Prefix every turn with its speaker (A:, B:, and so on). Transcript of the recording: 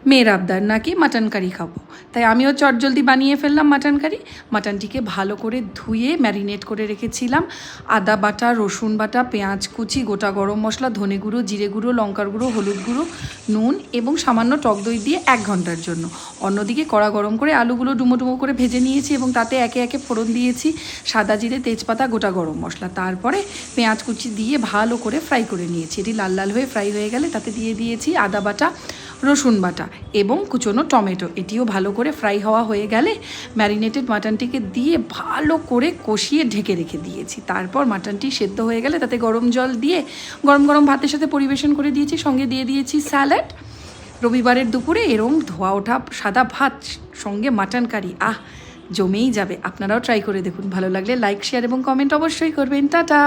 A: মেয়ের আবদার নাকি মাটন কারি খাবো, তাই আমিও চটজলদি বানিয়ে ফেললাম মাটন কারি। মাটনটিকে ভালো করে ধুয়ে ম্যারিনেট করে রেখেছিলাম আদা বাটা, রসুন বাটা, পেঁয়াজ কুচি, গোটা গরম মশলা, ধনে গুঁড়ো, জিরে গুঁড়ো, লঙ্কার গুঁড়ো, হলুদ গুঁড়ো, নুন এবং সামান্য টক দই দিয়ে 1 ঘন্টার জন্য। অন্যদিকে কড়া গরম করে আলুগুলো ডুমো ডুমো করে ভেজে নিয়েছি এবং তাতে একে একে ফোড়ন দিয়েছি সাদা জিরে, তেজপাতা, গোটা গরম মশলা। তারপরে পেঁয়াজ কুচি দিয়ে ভালো করে ফ্রাই করে নিয়েছি। এটি লাল লাল হয়ে ফ্রাই হয়ে গেলে তাতে দিয়ে দিয়েছি আদা বাটা, রসুন বাটা এবং কুচনো টমেটো। এটিও ভালো করে ফ্রাই হওয়া হয়ে গেলে ম্যারিনেটেড মাটনটিকে দিয়ে ভালো করে কষিয়ে ঢেকে রেখে দিয়েছি। তারপর মাটনটি সেদ্ধ হয়ে গেলে তাতে গরম জল দিয়ে গরম গরম ভাতের সাথে পরিবেশন করে দিয়েছি। সঙ্গে দিয়ে দিয়েছি স্যালাড। রবিবারের দুপুরে এরম ধোয়া ওঠা সাদা ভাত সঙ্গে মাটন কারি, জমেই যাবে। আপনারাও ট্রাই করে দেখুন। ভালো লাগলে লাইক, শেয়ার এবং কমেন্ট অবশ্যই করবেন। টাটা।